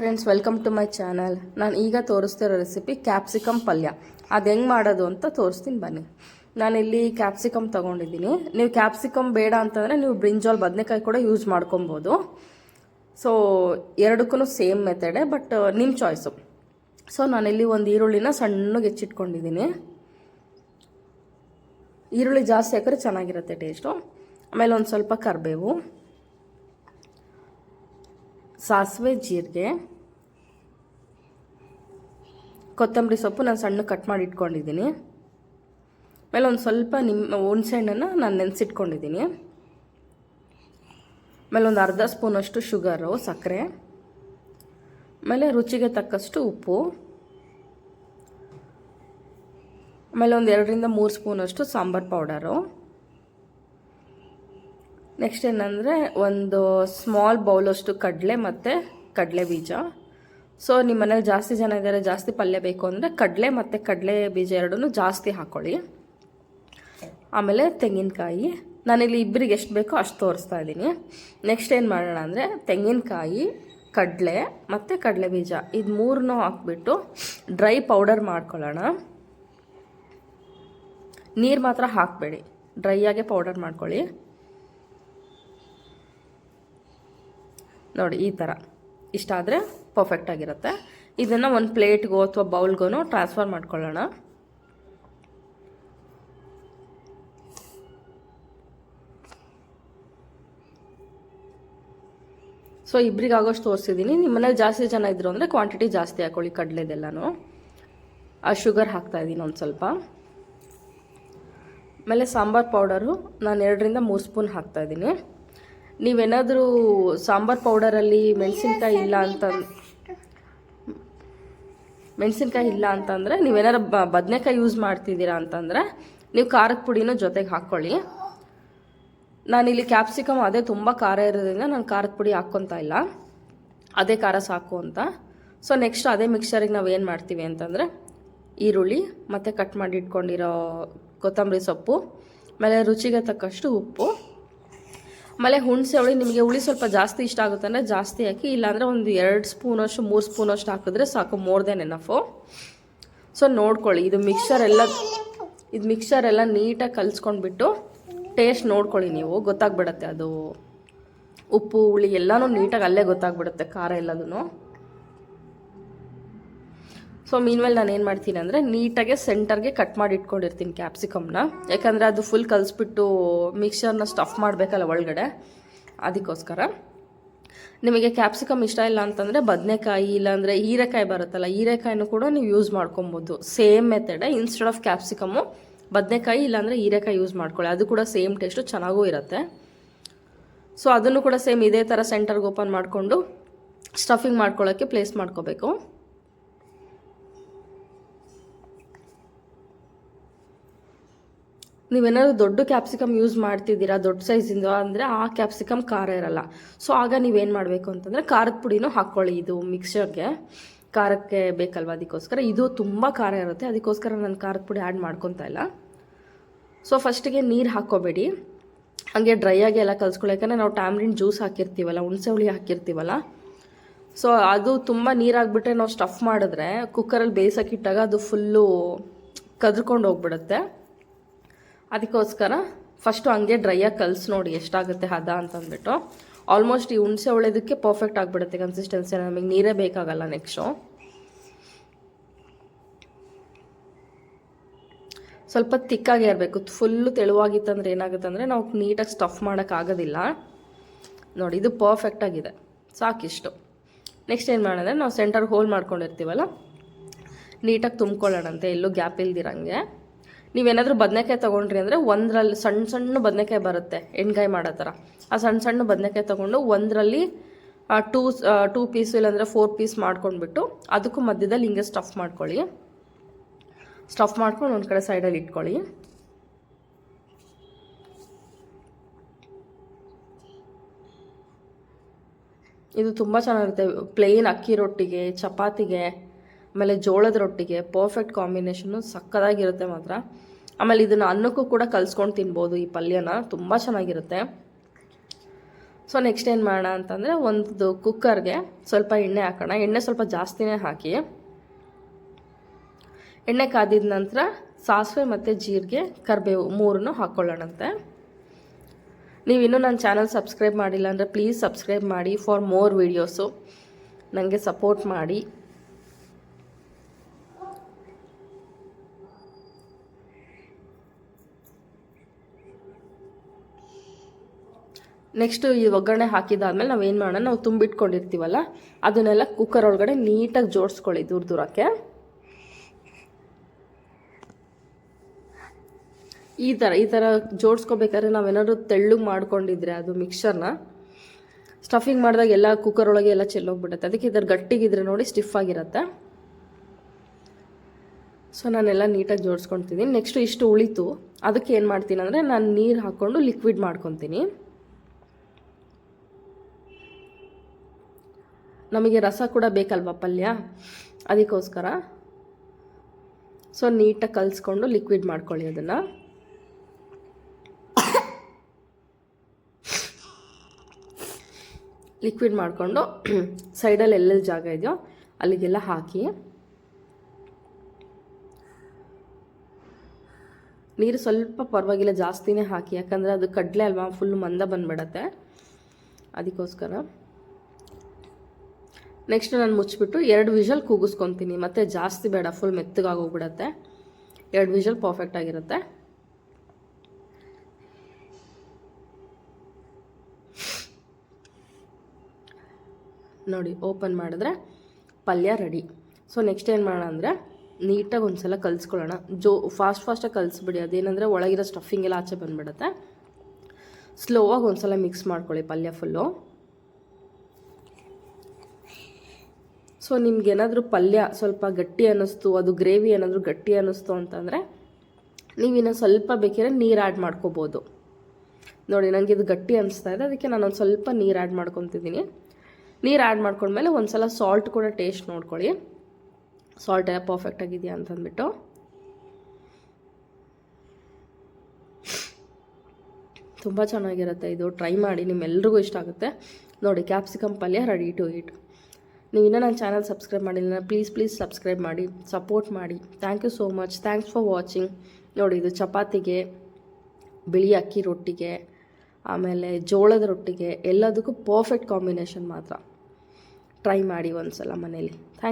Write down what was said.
Friends, welcome to my channel. ನಾನು ಈಗ ತೋರಿಸ್ತಿರೋ recipe capsicum ಪಲ್ಯ. ಅದು ಹೆಂಗೆ ಮಾಡೋದು ಅಂತ ತೋರಿಸ್ತೀನಿ ಬನ್ನಿ. ನಾನಿಲ್ಲಿ ಕ್ಯಾಪ್ಸಿಕಮ್ ತೊಗೊಂಡಿದ್ದೀನಿ. ನೀವು ಕ್ಯಾಪ್ಸಿಕಮ್ ಬೇಡ ಅಂತಂದರೆ ನೀವು ಬ್ರಿಂಜಾಲ್ ಬದನೆಕಾಯಿ ಕೂಡ ಯೂಸ್ ಮಾಡ್ಕೊಬೋದು. ಸೊ ಎರಡಕ್ಕೂ ಸೇಮ್ ಮೆಥಡೆ, ಬಟ್ ನಿಮ್ಮ ಚಾಯ್ಸು. ಸೊ ನಾನಿಲ್ಲಿ ಒಂದು ಈರುಳ್ಳಿನ ಸಣ್ಣಗೆ ಹೆಚ್ಚಿಟ್ಕೊಂಡಿದ್ದೀನಿ. ಈರುಳ್ಳಿ ಜಾಸ್ತಿ ಹಾಕಿದ್ರೆ ಚೆನ್ನಾಗಿರುತ್ತೆ ಟೇಸ್ಟು. ಆಮೇಲೆ ಒಂದು ಸ್ವಲ್ಪ ಕರಿಬೇವು, ಸಾಸಿವೆ, ಜೀರಿಗೆ, ಕೊತ್ತಂಬರಿ ಸೊಪ್ಪು ನಾನು ಸಣ್ಣ ಕಟ್ ಮಾಡಿ ಇಟ್ಕೊಂಡಿದ್ದೀನಿ. ಆಮೇಲೆ ಒಂದು ಸ್ವಲ್ಪ ಹುಣಸೆಹಣ್ಣನ್ನು ನಾನು ನೆನೆಸಿಟ್ಕೊಂಡಿದ್ದೀನಿ. ಆಮೇಲೆ ಒಂದು ಅರ್ಧ ಸ್ಪೂನಷ್ಟು ಶುಗರು, ಸಕ್ಕರೆ, ಆಮೇಲೆ ರುಚಿಗೆ ತಕ್ಕಷ್ಟು ಉಪ್ಪು, ಆಮೇಲೆ ಒಂದು 2-3 ಸ್ಪೂನಷ್ಟು ಸಾಂಬಾರು ಪೌಡರು. ನೆಕ್ಸ್ಟ್ ಏನಂದರೆ ಒಂದು ಸ್ಮಾಲ್ ಬೌಲಷ್ಟು ಕಡಲೆ ಮತ್ತು ಕಡಲೆ ಬೀಜ. ಸೊ ನಿಮ್ಮ ಮನೇಲಿ ಜಾಸ್ತಿ ಜನ ಇದ್ದಾರೆ, ಜಾಸ್ತಿ ಪಲ್ಯ ಬೇಕು ಅಂದರೆ ಕಡಲೆ ಮತ್ತು ಕಡಲೆ ಬೀಜ ಎರಡೂ ಜಾಸ್ತಿ ಹಾಕ್ಕೊಳ್ಳಿ. ಆಮೇಲೆ ತೆಂಗಿನಕಾಯಿ, ನಾನಿಲ್ಲಿ ಇಬ್ಬರಿಗೆ ಎಷ್ಟು ಬೇಕೋ ಅಷ್ಟು ತೋರಿಸ್ತಾ ಇದ್ದೀನಿ. ನೆಕ್ಸ್ಟ್ ಏನು ಮಾಡೋಣ ಅಂದರೆ ತೆಂಗಿನಕಾಯಿ, ಕಡಲೆ ಮತ್ತು ಕಡಲೆ ಬೀಜ ಇದು ಮೂರನ್ನೂ ಹಾಕ್ಬಿಟ್ಟು ಡ್ರೈ ಪೌಡರ್ ಮಾಡ್ಕೊಳ್ಳೋಣ. ನೀರು ಮಾತ್ರ ಹಾಕಬೇಡಿ, ಡ್ರೈಯಾಗೆ ಪೌಡರ್ ಮಾಡ್ಕೊಳ್ಳಿ. ನೋಡಿ ಈ ಥರ ಇಷ್ಟಾದರೆ ಪರ್ಫೆಕ್ಟಾಗಿರುತ್ತೆ. ಇದನ್ನು ಒಂದು ಪ್ಲೇಟ್ಗೋ ಅಥವಾ ಬೌಲ್ಗೋ ಟ್ರಾನ್ಸ್ಫರ್ ಮಾಡ್ಕೊಳ್ಳೋಣ. ಸೊ ಇಬ್ಬರಿಗೆ ಆಗೋಷ್ಟು ತೋರಿಸಿದ್ದೀನಿ. ನಿಮ್ಮ ಮನೇಲಿ ಜಾಸ್ತಿ ಜನ ಇದ್ರು ಅಂದರೆ ಕ್ವಾಂಟಿಟಿ ಜಾಸ್ತಿ ಹಾಕ್ಕೊಳ್ಳಿ ಕಡಲೆದೆಲ್ಲನೂ. ಆ ಶುಗರ್ ಹಾಕ್ತಾಯಿದ್ದೀನಿ ಒಂದು ಸ್ವಲ್ಪ. ಆಮೇಲೆ ಸಾಂಬಾರು ಪೌಡರು ನಾನು 2-3 ಸ್ಪೂನ್ ಹಾಕ್ತಾಯಿದ್ದೀನಿ. ನೀವೇನಾದರೂ ಸಾಂಬಾರು ಪೌಡರಲ್ಲಿ ಮೆಣಸಿನ್ಕಾಯಿ ಇಲ್ಲ ಅಂತಂದರೆ ನೀವೇನಾದ್ರು ಬದನೆಕಾಯಿ ಯೂಸ್ ಮಾಡ್ತಿದ್ದೀರಾ ಅಂತಂದರೆ ನೀವು ಖಾರದ ಪುಡಿನೂ ಜೊತೆಗೆ ಹಾಕ್ಕೊಳ್ಳಿ. ನಾನಿಲ್ಲಿ ಕ್ಯಾಪ್ಸಿಕಮ್ ಅದೇ ತುಂಬ ಖಾರ ಇರೋದ್ರಿಂದ ನಾನು ಖಾರದ ಪುಡಿ ಹಾಕ್ಕೊತಾ ಇಲ್ಲ, ಅದೇ ಖಾರ ಸಾಕು ಅಂತ. ಸೊ ನೆಕ್ಸ್ಟ್ ಅದೇ ಮಿಕ್ಸರಿಗೆ ನಾವು ಏನು ಮಾಡ್ತೀವಿ ಅಂತಂದರೆ ಈರುಳ್ಳಿ ಮತ್ತು ಕಟ್ ಮಾಡಿ ಇಟ್ಕೊಂಡಿರೋ ಕೊತ್ತಂಬರಿ ಸೊಪ್ಪು, ಆಮೇಲೆ ರುಚಿಗೆ ತಕ್ಕಷ್ಟು ಉಪ್ಪು, ಆಮೇಲೆ ಹುಣಸೆ ಹುಳಿ. ನಿಮಗೆ ಹುಳಿ ಸ್ವಲ್ಪ ಜಾಸ್ತಿ ಇಷ್ಟ ಆಗುತ್ತೆ ಅಂದರೆ ಜಾಸ್ತಿ ಹಾಕಿ, ಇಲ್ಲಾಂದರೆ ಒಂದು 2 ಸ್ಪೂನಷ್ಟು 3 ಸ್ಪೂನಷ್ಟು ಹಾಕಿದ್ರೆ ಸಾಕು, ಮೋರ್ ದೆನ್ ಎನಫು. ಸೊ ನೋಡ್ಕೊಳ್ಳಿ, ಇದು ಮಿಕ್ಸರ್ ಎಲ್ಲ ನೀಟಾಗಿ ಕಲಿಸ್ಕೊಂಡ್ಬಿಟ್ಟು ಟೇಸ್ಟ್ ನೋಡ್ಕೊಳ್ಳಿ. ನೀವು ಗೊತ್ತಾಗ್ಬಿಡುತ್ತೆ, ಅದು ಉಪ್ಪು ಹುಳಿ ಎಲ್ಲನೂ ನೀಟಾಗಿ ಅಲ್ಲೇ ಗೊತ್ತಾಗ್ಬಿಡುತ್ತೆ, ಖಾರ ಎಲ್ಲದೂ. ಸೊ ಮೀನ್ಮೇಲೆ ನಾನು ಏನು ಮಾಡ್ತೀನಿ ಅಂದರೆ ನೀಟಾಗೆ ಸೆಂಟರ್ಗೆ ಕಟ್ ಮಾಡಿ ಇಟ್ಕೊಂಡಿರ್ತೀನಿ ಕ್ಯಾಪ್ಸಿಕಮ್ನ. ಯಾಕಂದರೆ ಅದು ಫುಲ್ ಕಲಿಸ್ಬಿಟ್ಟು ಮಿಕ್ಸರ್ನ ಸ್ಟಫ್ ಮಾಡಬೇಕಲ್ಲ ಒಳಗಡೆ, ಅದಕ್ಕೋಸ್ಕರ. ನಿಮಗೆ ಕ್ಯಾಪ್ಸಿಕಮ್ ಇಷ್ಟ ಇಲ್ಲ ಅಂತಂದರೆ ಬದನೆಕಾಯಿ ಇಲ್ಲಾಂದರೆ ಹೀರೆಕಾಯಿ ಬರುತ್ತಲ್ಲ, ಹೀರೆಕಾಯಿನೂ ಕೂಡ ನೀವು ಯೂಸ್ ಮಾಡ್ಕೊಬೋದು. ಸೇಮ್ ಮೆಥಡೆ, ಇನ್ಸ್ಟೆಡ್ ಆಫ್ ಕ್ಯಾಪ್ಸಿಕಮ್ಮು ಬದನೆಕಾಯಿ ಇಲ್ಲಾಂದರೆ ಹೀರೆಕಾಯಿ ಯೂಸ್ ಮಾಡ್ಕೊಳ್ಳಿ, ಅದು ಕೂಡ ಸೇಮ್ ಟೇಸ್ಟು ಚೆನ್ನಾಗೂ ಇರುತ್ತೆ. ಸೊ ಅದನ್ನು ಕೂಡ ಸೇಮ್ ಇದೇ ಥರ ಸೆಂಟರ್ಗೆ ಓಪನ್ ಮಾಡಿಕೊಂಡು ಸ್ಟಫಿಂಗ್ ಮಾಡ್ಕೊಳ್ಳೋಕ್ಕೆ ಪ್ಲೇಸ್ ಮಾಡ್ಕೋಬೇಕು. ನೀವೇನಾದ್ರು ದೊಡ್ಡ ಕ್ಯಾಪ್ಸಿಕಮ್ ಯೂಸ್ ಮಾಡ್ತಿದ್ದೀರಾ, ದೊಡ್ಡ ಸೈಜಿಂದ ಅಂದರೆ ಆ ಕ್ಯಾಪ್ಸಿಕಮ್ ಖಾರ ಇರಲ್ಲ. ಸೊ ಆಗ ನೀವೇನು ಮಾಡಬೇಕು ಅಂತಂದರೆ ಖಾರದ ಪುಡಿನೂ ಹಾಕ್ಕೊಳ್ಳಿ. ಇದು ಮಿಕ್ಸರ್ಗೆ ಖಾರಕ್ಕೆ ಬೇಕಲ್ವ, ಅದಕ್ಕೋಸ್ಕರ. ಇದು ತುಂಬ ಖಾರ ಇರುತ್ತೆ, ಅದಕ್ಕೋಸ್ಕರ ನಾನು ಖಾರದ ಪುಡಿ ಆ್ಯಡ್ ಮಾಡ್ಕೊತಾ ಇಲ್ಲ. ಸೊ ಫಸ್ಟಿಗೆ ನೀರು ಹಾಕ್ಕೋಬೇಡಿ, ಹಾಗೆ ಡ್ರೈಯಾಗಿ ಎಲ್ಲ ಕಲಿಸ್ಕೊಳ್ಳಿ. ಯಾಕಂದರೆ ನಾವು ಟ್ಯಾಮ್ರಿನ್ ಜ್ಯೂಸ್ ಹಾಕಿರ್ತೀವಲ್ಲ, ಹುಣಸೆ ಹುಳಿ ಹಾಕಿರ್ತೀವಲ್ಲ. ಸೊ ಅದು ತುಂಬ ನೀರಾಗಿಬಿಟ್ರೆ ನಾವು ಸ್ಟಫ್ ಮಾಡಿದ್ರೆ ಕುಕ್ಕರಲ್ಲಿ ಬೇಯಿಸೋಕ್ಕಿಟ್ಟಾಗ ಅದು ಫುಲ್ಲು ಕದ್ಕೊಂಡು ಹೋಗ್ಬಿಡುತ್ತೆ. ಅದಕ್ಕೋಸ್ಕರ ಫಸ್ಟು ಹಂಗೆ ಡ್ರೈಯಾಗಿ ಕಲಿಸಿ ನೋಡಿ ಎಷ್ಟಾಗುತ್ತೆ ಹದ ಅಂತಂದ್ಬಿಟ್ಟು. ಆಲ್ಮೋಸ್ಟ್ ಈ ಹುಣಸೆ ಹೊಳೆದಕ್ಕೆ ಪರ್ಫೆಕ್ಟ್ ಆಗಿಬಿಡುತ್ತೆ ಕನ್ಸಿಸ್ಟೆನ್ಸಿ, ನಮಗೆ ನೀರೇ ಬೇಕಾಗಲ್ಲ. ನೆಕ್ಸ್ಟು ಸ್ವಲ್ಪ ತಿಕ್ಕಾಗಿ ಇರಬೇಕು. ಫುಲ್ಲು ತೆಳುವಾಗಿತ್ತಂದ್ರೆ ಏನಾಗುತ್ತೆ ಅಂದರೆ ನಾವು ನೀಟಾಗಿ ಸ್ಟಫ್ ಮಾಡೋಕ್ಕಾಗೋದಿಲ್ಲ. ನೋಡಿ ಇದು ಪರ್ಫೆಕ್ಟಾಗಿದೆ, ಸಾಕಿಷ್ಟು. ನೆಕ್ಸ್ಟ್ ಏನು ಮಾಡೋಣ, ನಾವು ಸೆಂಟರ್ ಹೋಲ್ ಮಾಡ್ಕೊಂಡಿರ್ತೀವಲ್ಲ, ನೀಟಾಗಿ ತುಂಬ್ಕೊಳ್ಳೋಣಂತೆ, ಎಲ್ಲೂ ಗ್ಯಾಪ್ ಇಲ್ದಿರಂಗೆ. ನೀವೇನಾದರೂ ಬದನೆಕಾಯಿ ತೊಗೊಂಡ್ರಿ ಅಂದರೆ ಒಂದರಲ್ಲಿ ಸಣ್ಣ ಬದನೆಕಾಯಿ ಬರುತ್ತೆ ಎಣ್ಗಾಯಿ ಮಾಡೋ ಥರ, ಆ ಸಣ್ಣ ಬದನೆಕಾಯಿ ತೊಗೊಂಡು ಒಂದರಲ್ಲಿ 2 ಪೀಸು ಇಲ್ಲಾಂದರೆ 4 ಪೀಸ್ ಮಾಡ್ಕೊಂಡ್ಬಿಟ್ಟು ಅದಕ್ಕೂ ಮಧ್ಯದಲ್ಲಿ ಹಿಂಗೆ ಸ್ಟಫ್ ಮಾಡ್ಕೊಳ್ಳಿ. ಸ್ಟಫ್ ಮಾಡ್ಕೊಂಡು ಒಂದು ಕಡೆ ಸೈಡಲ್ಲಿ ಇಟ್ಕೊಳ್ಳಿ. ಇದು ತುಂಬ ಚೆನ್ನಾಗಿರುತ್ತೆ ಪ್ಲೇನ್ ಅಕ್ಕಿ ರೊಟ್ಟಿಗೆ, ಚಪಾತಿಗೆ, ಆಮೇಲೆ ಜೋಳದ ರೊಟ್ಟಿಗೆ ಪರ್ಫೆಕ್ಟ್ ಕಾಂಬಿನೇಷನ್ನು, ಸಕ್ಕದಾಗಿರುತ್ತೆ ಮಾತ್ರ. ಆಮೇಲೆ ಇದನ್ನು ಅನ್ನಕ್ಕೂ ಕೂಡ ಕಲಿಸ್ಕೊಂಡು ತಿನ್ಬೋದು ಈ ಪಲ್ಯನ, ತುಂಬ ಚೆನ್ನಾಗಿರುತ್ತೆ. ಸೊ ನೆಕ್ಸ್ಟ್ ಏನು ಮಾಡೋಣ ಅಂತಂದರೆ ಒಂದು ಕುಕ್ಕರ್ಗೆ ಸ್ವಲ್ಪ ಎಣ್ಣೆ ಹಾಕೋಣ. ಎಣ್ಣೆ ಸ್ವಲ್ಪ ಜಾಸ್ತಿನೇ ಹಾಕಿ, ಎಣ್ಣೆ ಕಾದಿದ ನಂತರ ಸಾಸಿವೆ ಮತ್ತು ಜೀರಿಗೆ, ಕರಿಬೇವು ಮೂರನ್ನು ಹಾಕ್ಕೊಳ್ಳೋಣಂತೆ. ನೀವಿನ್ನೂ ನನ್ನ ಚಾನಲ್ ಸಬ್ಸ್ಕ್ರೈಬ್ ಮಾಡಿಲ್ಲ ಅಂದರೆ ಪ್ಲೀಸ್ ಸಬ್ಸ್ಕ್ರೈಬ್ ಮಾಡಿ ಫಾರ್ ಮೋರ್ ವೀಡಿಯೋಸು. ನನಗೆ ಸಪೋರ್ಟ್ ಮಾಡಿ. ನೆಕ್ಸ್ಟು ಈ ಒಗ್ಗರಣೆ ಹಾಕಿದಾದ್ಮೇಲೆ ನಾವೇನು ಮಾಡೋಣ, ನಾವು ತುಂಬಿಟ್ಕೊಂಡಿರ್ತೀವಲ್ಲ ಅದನ್ನೆಲ್ಲ ಕುಕ್ಕರ್ ಒಳಗಡೆ ನೀಟಾಗಿ ಜೋಡಿಸ್ಕೊಳ್ಳಿ ದೂರ ದೂರಕ್ಕೆ. ಈ ಥರ ಜೋಡಿಸ್ಕೋಬೇಕಾದ್ರೆ ನಾವೇನಾದ್ರು ತೆಳ್ಳಗೆ ಮಾಡ್ಕೊಂಡಿದ್ರೆ ಅದು ಮಿಕ್ಸರ್ನ ಸ್ಟಫಿಂಗ್ ಮಾಡಿದಾಗ ಎಲ್ಲ ಕುಕ್ಕರ್ ಒಳಗೆ ಎಲ್ಲ ಚೆಲ್ಲೋಗ್ಬಿಡುತ್ತೆ. ಅದಕ್ಕೆ ಇದರ ಗಟ್ಟಿಗಿದ್ರೆ ನೋಡಿ ಸ್ಟಿಫ್ ಆಗಿರುತ್ತೆ. ಸೊ ನಾನೆಲ್ಲ ನೀಟಾಗಿ ಜೋಡಿಸ್ಕೊಳ್ತೀನಿ. ನೆಕ್ಸ್ಟು ಇಷ್ಟು ಉಳಿತು, ಅದಕ್ಕೆ ಏನು ಮಾಡ್ತೀನಿ ಅಂದರೆ ನಾನು ನೀರು ಹಾಕ್ಕೊಂಡು ಲಿಕ್ವಿಡ್ ಮಾಡ್ಕೊತೀನಿ. ನಮಗೆ ರಸ ಕೂಡ ಬೇಕಲ್ವ ಪಲ್ಯ, ಅದಕ್ಕೋಸ್ಕರ. ಸೊ ನೀಟಾಗಿ ಕಲಿಸ್ಕೊಂಡು ಲಿಕ್ವಿಡ್ ಮಾಡ್ಕೊಳ್ಳಿ ಅದನ್ನು. ಲಿಕ್ವಿಡ್ ಮಾಡಿಕೊಂಡು ಸೈಡಲ್ಲಿ ಎಲ್ಲೆಲ್ಲಿ ಜಾಗ ಇದೆಯೋ ಅಲ್ಲಿಗೆಲ್ಲ ಹಾಕಿ. ನೀರು ಸ್ವಲ್ಪ ಪರವಾಗಿಲ್ಲ ಜಾಸ್ತಿನೇ ಹಾಕಿ, ಯಾಕಂದರೆ ಅದು ಕಡಲೆ ಅಲ್ವಾ, ಫುಲ್ ಮಂದ ಬಂದುಬಿಡತ್ತೆ, ಅದಕ್ಕೋಸ್ಕರ. ನೆಕ್ಸ್ಟ್ ನಾನು ಮುಚ್ಚಿಬಿಟ್ಟು 2 ವಿಷಲ್ ಕೂಗಿಸ್ಕೊತೀನಿ. ಮತ್ತು ಜಾಸ್ತಿ ಬೇಡ, ಫುಲ್ ಮೆತ್ತಗಾಗೋಗ್ಬಿಡತ್ತೆ. 2 ವಿಷಲ್ ಪರ್ಫೆಕ್ಟ್ ಆಗಿರುತ್ತೆ. ನೋಡಿ ಓಪನ್ ಮಾಡಿದ್ರೆ ಪಲ್ಯ ರೆಡಿ. ಸೊ ನೆಕ್ಸ್ಟ್ ಏನು ಮಾಡೋಣ ಅಂದರೆ ನೀಟಾಗಿ ಒಂದು ಸಲ ಕಲಿಸ್ಕೊಳ್ಳೋಣ. ಫಾಸ್ಟಾಗಿ ಕಲಿಸ್ಬಿಡಿ, ಅದೇನೆಂದರೆ ಒಳಗಿರೋ ಸ್ಟಫಿಂಗ್ ಎಲ್ಲ ಆಚೆ ಬಂದುಬಿಡುತ್ತೆ. ಸ್ಲೋವಾಗಿ ಒಂದು ಸಲ ಮಿಕ್ಸ್ ಮಾಡ್ಕೊಳ್ಳಿ ಪಲ್ಯ ಫುಲ್ಲು. ಸೊ ನಿಮ್ಗೇನಾದರೂ ಪಲ್ಯ ಸ್ವಲ್ಪ ಗಟ್ಟಿ ಅನ್ನಿಸ್ತು, ಅದು ಗ್ರೇವಿ ಏನಾದರೂ ಗಟ್ಟಿ ಅನ್ನಿಸ್ತು ಅಂತಂದರೆ ನೀವಿನ್ನೂ ಸ್ವಲ್ಪ ಬೇಕಿದ್ರೆ ನೀರು ಆ್ಯಡ್ ಮಾಡ್ಕೋಬೋದು. ನೋಡಿ ನನಗೆ ಇದು ಗಟ್ಟಿ ಅನ್ನಿಸ್ತಾ ಇದೆ, ಅದಕ್ಕೆ ನಾನೊಂದು ಸ್ವಲ್ಪ ನೀರು ಆ್ಯಡ್ ಮಾಡ್ಕೊತಿದ್ದೀನಿ. ನೀರು ಆ್ಯಡ್ ಮಾಡ್ಕೊಂಡ್ಮೇಲೆ ಒಂದು ಸಲ ಸಾಲ್ಟ್ ಕೂಡ ಟೇಸ್ಟ್ ನೋಡ್ಕೊಳ್ಳಿ, ಸಾಲ್ಟ್ ಎಲ್ಲ ಪರ್ಫೆಕ್ಟ್ ಆಗಿದೆಯಾ ಅಂತಂದ್ಬಿಟ್ಟು. ತುಂಬ ಚೆನ್ನಾಗಿರುತ್ತೆ ಇದು, ಟ್ರೈ ಮಾಡಿ, ನಿಮ್ಮೆಲ್ರಿಗೂ ಇಷ್ಟ ಆಗುತ್ತೆ. ನೋಡಿ ಕ್ಯಾಪ್ಸಿಕಮ್ ಪಲ್ಯ ರೆಡಿ ಟು ಈಟ್. ನೀವು ಇನ್ನೂ ನನ್ನ ಚಾನಲ್ ಸಬ್ಸ್ಕ್ರೈಬ್ ಮಾಡಿಲ್ಲ, ಪ್ಲೀಸ್ ಸಬ್ಸ್ಕ್ರೈಬ್ ಮಾಡಿ, ಸಪೋರ್ಟ್ ಮಾಡಿ. Thank you so much, thanks for watching. ನೋಡಿ ಇದು ಚಪಾತಿಗೆ, ಬಿಳಿ ಅಕ್ಕಿ ರೊಟ್ಟಿಗೆ, ಆಮೇಲೆ ಜೋಳದ ರೊಟ್ಟಿಗೆ ಎಲ್ಲದಕ್ಕೂ ಪರ್ಫೆಕ್ಟ್ ಕಾಂಬಿನೇಷನ್ ಮಾತ್ರ. ಟ್ರೈ ಮಾಡಿ ಒಂದು ಸಲ ಮನೇಲಿ. ಥ್ಯಾಂಕ್